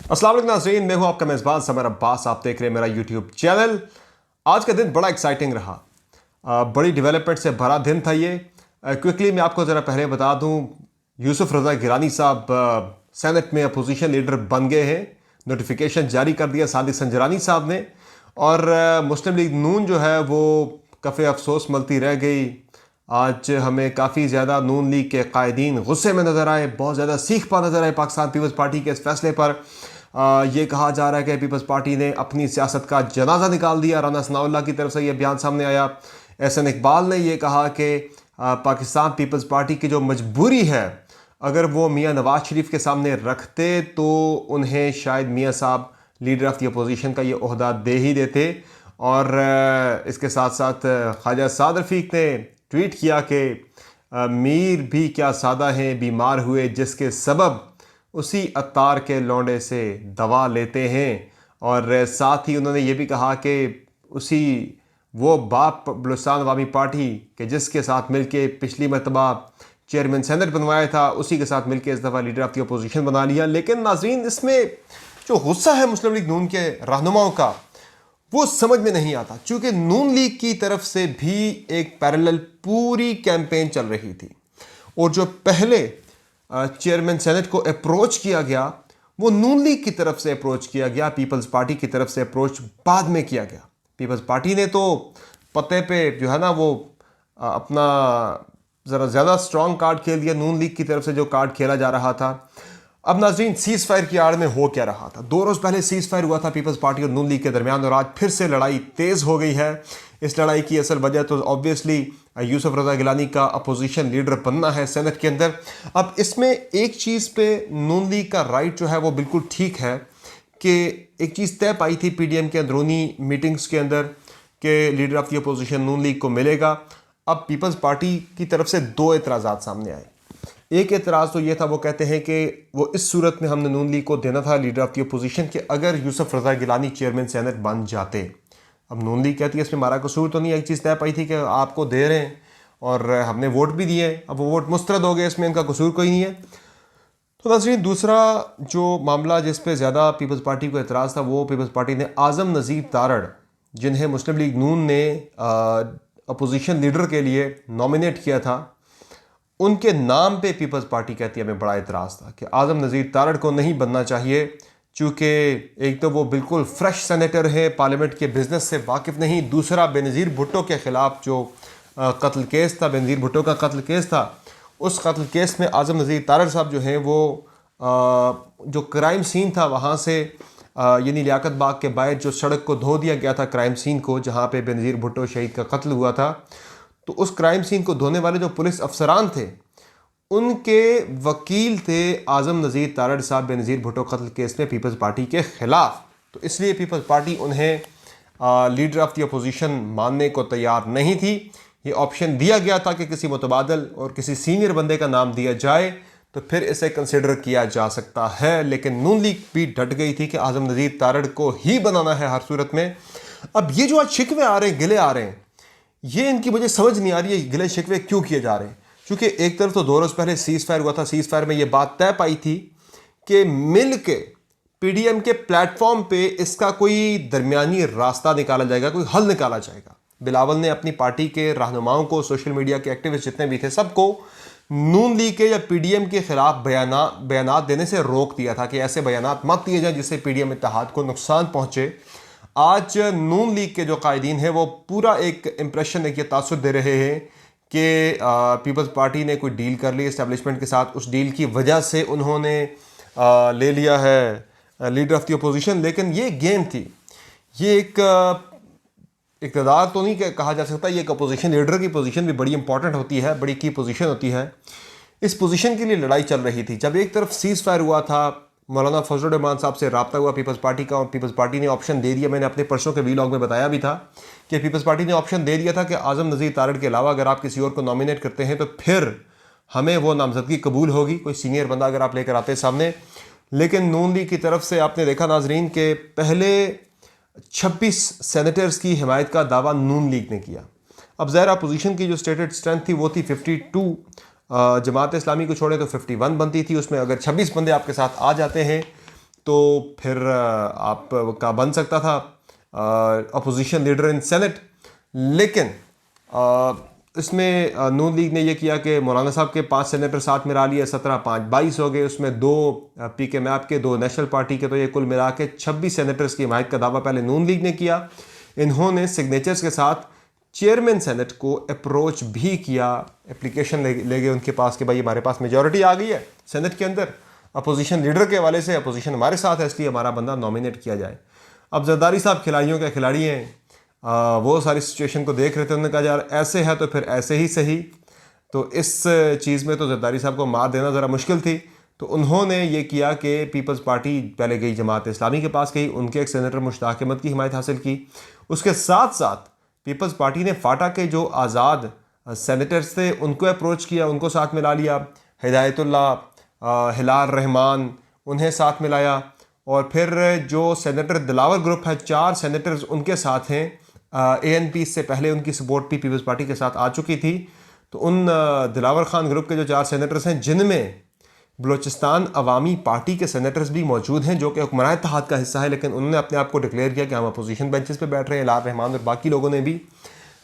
अस्सलाम वालेकुम नाज़रीन, मैं हूं आपका मेज़बान समर अब्बास। आप देख रहे हैं मेरा यूट्यूब चैनल। आज का दिन बड़ा एक्साइटिंग रहा। बड़ी डेवलपमेंट से भरा दिन था ये। क्विकली मैं आपको ज़रा पहले बता दूं, यूसुफ रज़ा गिलानी साहब सेनेट में अपोजिशन लीडर बन गए हैं। नोटिफिकेशन जारी कर दिया सादिक संजरानी साहब ने। और मुस्लिम लीग नून जो है वो कफ़े अफसोस मलती रह गई। आज हमें काफ़ी ज़्यादा नून लीग के कायदीन गुस्से में नज़र आए, बहुत ज़्यादा सीख पा नज़र आए पाकिस्तान पीपल्स पार्टी के इस फैसले पर। ये कहा जा रहा है कि पीपल्स पार्टी ने अपनी सियासत का जनाजा निकाल दिया। राना सनाउल्लाह की तरफ से ये बयान सामने आया। एहसन इकबाल ने यह कहा कि पाकिस्तान पीपल्स पार्टी की जो मजबूरी है, अगर वो मियाँ नवाज शरीफ के सामने रखते तो उन्हें शायद मियाँ साहब लीडर ऑफ द अपोजिशन का ये ओहदा दे ही देते। और इसके साथ साथ ख्वाजा साद रफ़ीक ने ट्वीट किया कि मीर भी क्या सादा हैं, बीमार हुए जिसके सबब उसी अत्तार के लौंडे से दवा लेते हैं। और साथ ही उन्होंने ये भी कहा कि उसी वो बाप बलूचिस्तान अवामी पार्टी के जिसके साथ मिलके पिछली मरतबा चेयरमैन सेनेट बनवाया था, उसी के साथ मिलके इस दफ़ा लीडर ऑफ द अपोजिशन बना लिया। लेकिन नाजरीन, इसमें जो गुस्सा है मुस्लिम लीग नून के रहनुमाओं का, वो समझ में नहीं आता। चूँकि नून लीग की तरफ से भी एक पैरेलल पूरी कैंपेन चल रही थी, और जो पहले चेयरमैन सेनेट को अप्रोच किया गया वो नून लीग की तरफ से अप्रोच किया गया, पीपल्स पार्टी की तरफ से अप्रोच बाद में किया गया। पीपल्स पार्टी ने तो पते पे जो है ना वो अपना ज़रा ज़्यादा स्ट्रॉन्ग कार्ड खेल दिया नून लीग की तरफ से जो कार्ड खेला जा रहा था। अब नाजरीन, सीज़ फायर की आड़ में हो क्या रहा था? 2 रोज़ पहले सीज़ फायर हुआ था पीपल्स पार्टी और नून लीग के दरमियान, और आज फिर से लड़ाई तेज़ हो गई है। इस लड़ाई की असल वजह तो ऑब्वियसली यूसुफ रज़ा गिलानी का अपोजिशन लीडर बनना है सेनेट के अंदर। अब इसमें एक चीज़ पे नून लीग का राइट जो है वो बिल्कुल ठीक है कि एक चीज़ तय पाई थी पीडीएम के अंदरूनी मीटिंग्स के अंदर कि leader of the opposition Noon league को मिलेगा। अब पीपल्स पार्टी की तरफ से 2 एतराज़ात सामने आए। एक एतराज़ तो ये था, वो कहते हैं कि वो इस सूरत में हमने नून लीग को देना था लीडर ऑफ द अपोजिशन कि अगर यूसुफ रज़ा गिलानी चेयरमैन सेनेट बन जाते। अब नून लीग कहती है इसमें हमारा कसूर तो नहीं। एक चीज़ तय पाई थी कि आपको दे रहे हैं और हमने वोट भी दिए, अब वो वोट मुस्तरद हो गए, इसमें इनका कसूर कोई नहीं है। तो नाज़रीन, दूसरा जो मामला जिस पे ज़्यादा पीपल्स पार्टी को एतराज़ था, वो पीपल्स पार्टी ने आज़म नज़ीर तारड़, जिन्हें मुस्लिम लीग नून ने अपोजिशन लीडर के लिए नॉमिनेट किया था, उनके नाम पे पीपल्स पार्टी कहती है हमें बड़ा एतराज़ था कि आज़म नज़ीर तारड़ को नहीं बनना चाहिए। चूँकि एक तो वो बिल्कुल फ्रेश सेनेटर है, पार्लियामेंट के बिज़नेस से वाकिफ़ नहीं। दूसरा, बेनज़ीर भुट्टो के ख़िलाफ़ जो कत्ल केस था, बेनज़ीर भुट्टो का कत्ल केस था, उस कत्ल केस में आज़म नज़ीर तारड़ साहब जो हैं वो जो क्राइम सीन था वहाँ से यानी लियाकत बाग के बाहर जो सड़क को धो दिया गया था, क्राइम सीन को जहाँ पे बेनज़ीर भुट्टो शहीद का कत्ल हुआ था, तो उस क्राइम सीन को धोने वाले जो पुलिस अफसरान थे उनके वकील थे आज़म नज़ीर तारड़ साहब बेनज़ीर भुट्टो कत्ल केस में पीपल्स पार्टी के ख़िलाफ़। तो इसलिए पीपल्स पार्टी उन्हें लीडर ऑफ द अपोजिशन मानने को तैयार नहीं थी। ये ऑप्शन दिया गया था कि किसी मुतबादल और किसी सीनियर बंदे का नाम दिया जाए तो फिर इसे कंसिडर किया जा सकता है। लेकिन नून लीग भी डट गई थी कि आज़म नज़ीर तारड़ को ही बनाना है हर सूरत में। अब ये जो आज शिकवे आ रहे हैं, गिले आ रहे हैं, ये इनकी मुझे समझ नहीं आ रही है गिले शिकवे क्यों किए जा रहे हैं। क्योंकि एक तरफ तो 2 रोज़ पहले सीज़ फायर हुआ था, सीज़ फायर में ये बात तय पाई थी कि मिल के पीडीएम के प्लेटफॉर्म पे इसका कोई दरमियानी रास्ता निकाला जाएगा, कोई हल निकाला जाएगा। बिलावल ने अपनी पार्टी के रहनुमाओं को, सोशल मीडिया के एक्टिविस्ट जितने भी थे, सबको नून लीग के या पीडीएम के खिलाफ बयानात देने से रोक दिया था कि ऐसे बयानात मत दिए जाएं जिससे पीडीएम इत्तेहाद को नुकसान पहुंचे। आज नून लीग के जो कायदीन हैं वो पूरा एक इम्प्रेशन, एक ये तासुर दे रहे हैं कि पीपल्स पार्टी ने कोई डील कर ली इस्टेब्लिशमेंट के साथ, उस डील की वजह से उन्होंने ले लिया है लीडर ऑफ द अपोजिशन। लेकिन ये गेम थी, ये एक इक़्तिदार तो नहीं कहा जा सकता, ये एक अपोजिशन लीडर की पोजीशन भी बड़ी इंपॉर्टेंट होती है, बड़ी की पोजीशन होती है। इस पोजीशन के लिए लड़ाई चल रही थी। जब एक तरफ सीज़ फायर हुआ था, मौलाना फजल रहमान साहब से रब्ता हुआ पीपल्स पार्टी का और पीपल्स पार्टी ने ऑप्शन दे दिया। मैंने अपने परसों के वीलॉग में बताया भी था कि पीपल्स पार्टी ने ऑप्शन दे दिया था कि आज़म नज़ीर तारड़ के अलावा अगर आप किसी और को नॉमिनेट करते हैं तो फिर हमें वो नामजदगी कबूल होगी, कोई सीनियर बंदा अगर आप लेकर आते हैं सामने। लेकिन नून लीग की तरफ से आपने देखा नाजरीन के पहले 26 सेनेटर्स की हिमायत का दावा नून लीग ने किया। अब ज़ाहिर अपोजिशन की जो स्टेटेड स्ट्रेंथ थी वो थी 52, जमात इस्लामी को छोड़े तो 51 बनती थी। उसमें अगर 26 बंदे आपके साथ आ जाते हैं तो फिर आपका बन सकता था अपोजिशन लीडर इन सेनेट। लेकिन इसमें नून लीग ने यह किया कि मौलाना साहब के 5 सेनेटर साथ मिला लिए, 17-5-22 हो गए। उसमें 2 पीके मैप के, 2 नेशनल पार्टी के, तो ये कुल मिला के 26 सेनेटर्स की हिमायत का दावा पहले नून लीग ने किया। इन्होंने सिग्नेचर्स के साथ चेयरमैन सेनेट को अप्रोच भी किया, एप्लीकेशन ले गए उनके पास कि भाई हमारे पास मेजॉरिटी आ गई है सेनेट के अंदर, अपोजिशन लीडर के हवाले से अपोजिशन हमारे साथ है, इसलिए हमारा बंदा नॉमिनेट किया जाए। अब जरदारी साहब खिलाड़ियों के खिलाड़ी हैं, वो सारी सिचुएशन को देख रहे थे। उन्होंने कहा यार ऐसे है तो फिर ऐसे ही सही। तो इस चीज़ में तो जरदारी साहब को मार देना ज़रा मुश्किल थी। तो उन्होंने ये किया कि पीपल्स पार्टी पहले गई, जमात इस्लामी के पास गई, उनके एक सेनेटर मुश्ताक अहमद की हिमायत हासिल की। उसके साथ साथ पीपल्स पार्टी ने फाटा के जो आज़ाद सेनेटर्स थे उनको अप्रोच किया, उनको साथ मिला लिया। हिदायतुल्लाह, हिलाल रहमान, उन्हें साथ मिलाया। और फिर जो सेनेटर दिलावर ग्रुप है, 4 सेनेटर्स उनके साथ हैं। ANP से पहले उनकी सपोर्ट भी पीपल्स पार्टी के साथ आ चुकी थी। तो उन दिलावर खान ग्रुप के जो 4 सेनेटर्स हैं, जिनमें बलूचिस्तान अवामी पार्टी के सेनेटर्स भी मौजूद हैं जो कि हुक्मरान इत्तेहाद का हिस्सा है, लेकिन उन्होंने अपने आप को डिक्लेयर किया कि हम अपोजिशन बेंचेस पे बैठ रहे हैं, हिलाल रहमान और बाकी लोगों ने भी।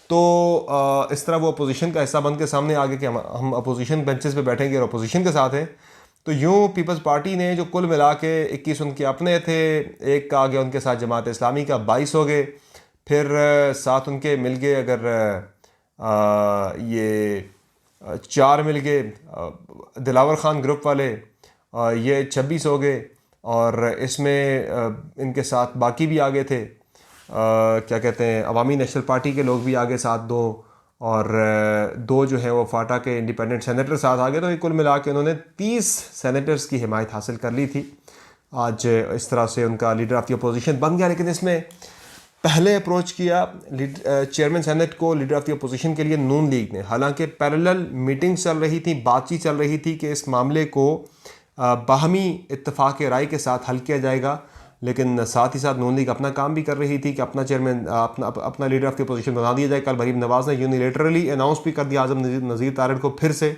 तो इस तरह वो अपोजिशन का हिस्सा बन के सामने आ गए कि हम अपोजिशन बेंचेस पे बैठेंगे और अपोजिशन के साथ हैं। तो यूँ पीपल्स पार्टी ने जो कुल मिला के 21 उनके अपने थे, एक का आ गया उनके साथ जमात इस्लामी का, 22 हो गए। फिर साथ उनके मिल गए, अगर ये 4 मिल गए दिलावर ख़ान ग्रुप वाले, ये 26 हो गए। और इसमें इनके साथ बाकी भी आ गए थे, क्या कहते हैं, अवामी नेशनल पार्टी के लोग भी आगे साथ 2, और 2 जो है वो फाटा के इंडिपेंडेंट सेनेटर साथ आ गए। तो ये कुल मिला के उन्होंने 30 सेनेटर्स की हिमायत हासिल कर ली थी। आज इस तरह से उनका लीडर ऑफ द अपोजिशन बन गया। लेकिन इसमें पहले अप्रोच किया चेयरमैन सेनेट को लीडर ऑफ द अपोजिशन के लिए नून लीग ने। हालांकि पैरेलल मीटिंग्स चल रही थी, बातचीत चल रही थी कि इस मामले को बाहमी इत्तफाक राय के साथ हल किया जाएगा। लेकिन साथ ही साथ नून लीग अपना काम भी कर रही थी कि अपना चेयरमैन, अपना लीडर ऑफ द अपोजिशन बना दिया जाए। कल भरीम नवाज़ ने यूनिलेटरली अनाउंस भी कर दिया आज़म नज़ीर तारड़ को फिर से,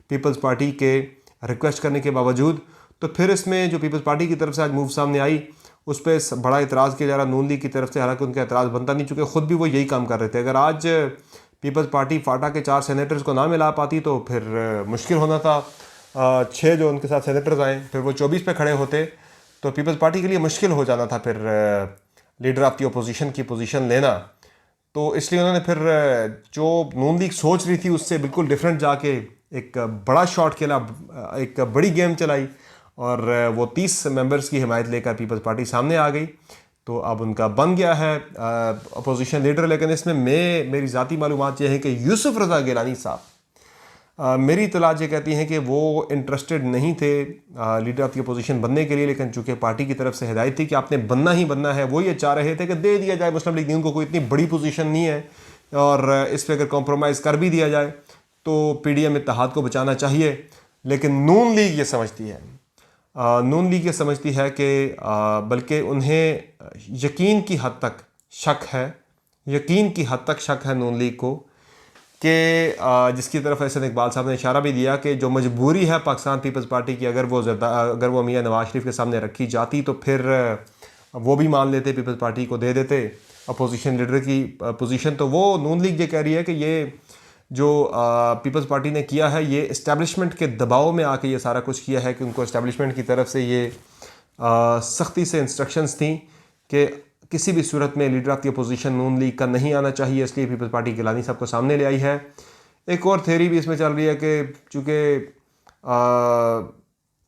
पीपल्स पार्टी के रिक्वेस्ट करने के बावजूद। तो फिर इसमें जो पीपल्स पार्टी की तरफ से आज मूव सामने आई, उस पर बड़ा इतराज़ किया जा रहा नून लीग की तरफ से। हालांकि उनका एतराज़ बनता नहीं, चूँकि ख़ुद भी वो यही काम कर रहे थे। अगर आज पीपल्स पार्टी फाटा के 4 सेनेटर्स को ना मिला पाती तो फिर मुश्किल होना था। 6 जो उनके साथ सेनेटर्स आए, फिर वो 24 पे खड़े होते, तो पीपल्स पार्टी के लिए मुश्किल हो जाना था फिर लीडर ऑफ द अपोजिशन की पोजीशन लेना। तो इसलिए उन्होंने फिर जो नून लीग सोच रही थी उससे बिल्कुल डिफरेंट जाके एक बड़ा शॉट खेला, एक बड़ी गेम चलाई, और वो 30 मेंबर्स की हिमायत लेकर पीपल्स पार्टी सामने आ गई। तो अब उनका बन गया है अपोजिशन लीडर। लेकिन इसमें मेरी ज़ाती मालूमात ये है कि यूसुफ रज़ा गिलानी साहब, मेरी इतलात ये कहती हैं कि वो इंटरेस्टेड नहीं थे लीडर ऑफ द अपोजिशन बनने के लिए। लेकिन चूंकि पार्टी की तरफ से हिदायत थी कि आपने बनना ही बनना है, वो ये चाह रहे थे कि दे दिया जाए मुस्लिम लीग, उनको कोई इतनी बड़ी पोजीशन नहीं है, और इस पर अगर कॉम्प्रोमाइज़ कर भी दिया जाए तो PDM इत्तेहाद को बचाना चाहिए। लेकिन नून लीग ये समझती है, नून लीग ये समझती है कि बल्कि उन्हें यकीन की हद तक शक है, यकीन की हद तक शक है नून लीग को, कि जिसकी तरफ एहसन इकबाल साहब ने इशारा भी दिया कि जो मजबूरी है पाकिस्तान पीपल्स पार्टी की, अगर वो मियां नवाज शरीफ के सामने रखी जाती तो फिर वो भी मान लेते, पीपल्स पार्टी को दे देते अपोजिशन लीडर की पोजीशन। तो वो नून लीग ये कह रही है कि ये जो पीपल्स पार्टी ने किया है, ये इस्टेब्लिशमेंट के दबाव में आके ये सारा कुछ किया है, कि उनको इस्टेब्लिशमेंट की तरफ से ये सख्ती से इंस्ट्रक्शंस थी कि किसी भी सूरत में leader of the opposition Noon league का नहीं आना चाहिए। इसलिए पीपल्स पार्टी गिलानी साहब को सामने ले आई है। एक और थ्योरी भी इसमें चल रही है कि चूँकि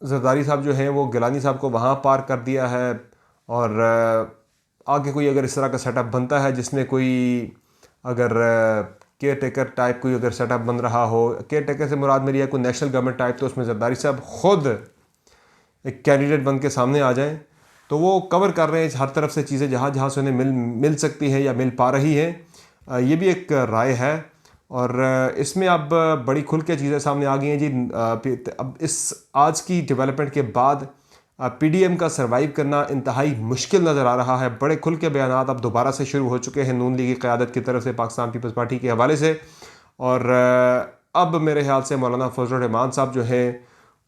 जरदारी साहब जो हैं वो गिलानी साहब को वहाँ पार कर दिया है, और आगे कोई अगर इस तरह का सेटअप बनता है जिसमें कोई अगर केयर टेकर टाइप कोई अगर सेटअप बन रहा हो, केयर टेकर से मुराद मेरी है कोई नेशनल गवर्नमेंट टाइप, तो उसमें जरदारी साहब ख़ुद एक कैंडिडेट बन के सामने आ जाएँ, तो वो कवर कर रहे हैं हर तरफ से चीज़ें जहाँ जहाँ से उन्हें मिल सकती हैं या मिल पा रही हैं। ये भी एक राय है। और इसमें अब बड़ी खुल के चीज़ें सामने आ गई हैं जी। अब इस आज की डेवलपमेंट के बाद PDM का सर्वाइव करना इंतहाई मुश्किल नज़र आ रहा है। बड़े खुल के बयान अब दोबारा से शुरू हो चुके हैं नून लीग की क़यादत की तरफ से पाकिस्तान पीपल्स पार्टी के हवाले से। और अब मेरे ख्याल से मौलाना फजल रहमान साहब जो हैं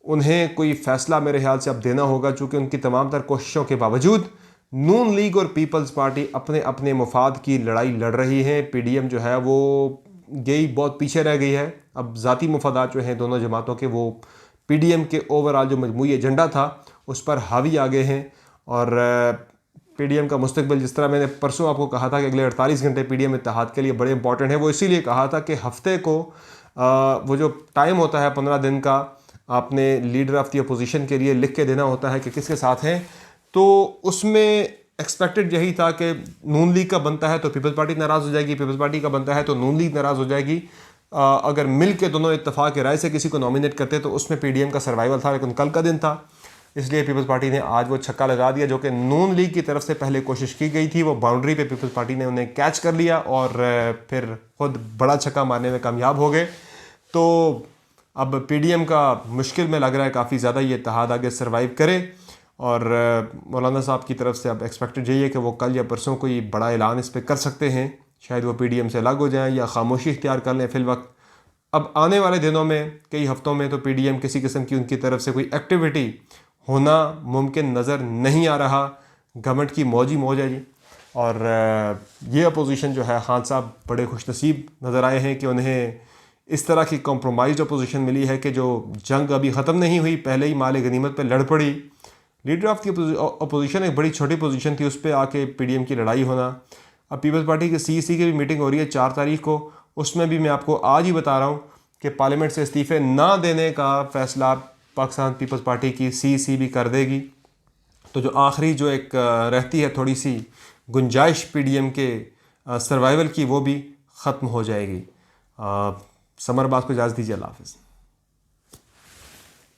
उन्हें कोई फ़ैसला मेरे ख्याल से अब देना होगा, चूँकि उनकी तमाम तर कोशिशों के बावजूद नून लीग और पीपल्स पार्टी अपने अपने मफाद की लड़ाई लड़ रही है। पीडीएम जो है वो गई बहुत पीछे रह गई है। अब ज़ाती मफादात जो हैं दोनों जमातों के, वो पीडीएम के ओवरऑल जो मजमूई एजेंडा था उस पर हावी आ गए हैं। और पीडीएम का मुस्तकबिल, जिस तरह मैंने परसों आपको कहा था कि अगले 48 घंटे पीडीएम इत्तेहाद के लिए बड़े इंपॉर्टेंट है, वो इसीलिए कहा था कि हफ्ते को वो जो टाइम होता है 15 दिन का, आपने लीडर ऑफ दी अपोजिशन के लिए लिख के देना होता है कि किसके साथ हैं। तो उसमें एक्सपेक्टेड यही था कि नून लीग का बनता है तो पीपल्स पार्टी नाराज़ हो जाएगी, पीपल्स पार्टी का बनता है तो नून लीग नाराज़ हो जाएगी। अगर मिल के दोनों इत्तेफाक की राय से किसी को नॉमिनेट करते तो उसमें पीडीएम का सर्वाइवल था, लेकिन कल का दिन था, इसलिए पीपल्स पार्टी ने आज वो छक्का लगा दिया जो कि नून लीग की तरफ से पहले कोशिश की गई थी। वो बाउंड्री पे पीपल्स पार्टी ने उन्हें कैच कर लिया और फिर खुद बड़ा छक्का मारने में कामयाब हो गए। तो अब पीडीएम का मुश्किल में लग रहा है काफ़ी ज़्यादा ये इत्तेहाद आगे सर्वाइव करे। और मौलाना साहब की तरफ से अब एक्सपेक्टेड यही है कि वो कल या परसों कोई बड़ा ऐलान इस पर कर सकते हैं। शायद वो पीडीएम से अलग हो जाएं या खामोशी इख्तियार कर लें फिल वक्त। अब आने वाले दिनों में, कई हफ्तों में, तो पीडीएम किसी किस्म की उनकी तरफ से कोई एक्टिविटी होना मुमकिन नज़र नहीं आ रहा। गवर्नमेंट की मौज ही मौज है जी। और ये अपोजिशन जो है, खान साहब बड़े खुशनसीब नज़र आए हैं कि उन्हें इस तरह की कॉम्प्रोमाइज़ अपोजिशन मिली है कि जो जंग अभी ख़त्म नहीं हुई पहले ही माले गनीमत पर लड़ पड़ी। लीडर ऑफ दी अपोजिशन एक बड़ी छोटी पोजीशन थी, उस पर आके पीडीएम की लड़ाई होना। अब पीपल्स पार्टी के सीईसी की भी मीटिंग हो रही है 4 तारीख को, उसमें भी मैं आपको आज ही बता रहा हूँ कि पार्लियामेंट से इस्तीफ़े ना देने का फ़ैसला पाकिस्तान पीपल्स पार्टी की सीईसी भी कर देगी। तो जो आखिरी जो एक रहती है थोड़ी सी गुंजाइश पीडीएम के सर्वाइवल की, वो भी ख़त्म हो जाएगी। समर बात को इजाज़त दीजिए। अल्लाह हाफ़िज़।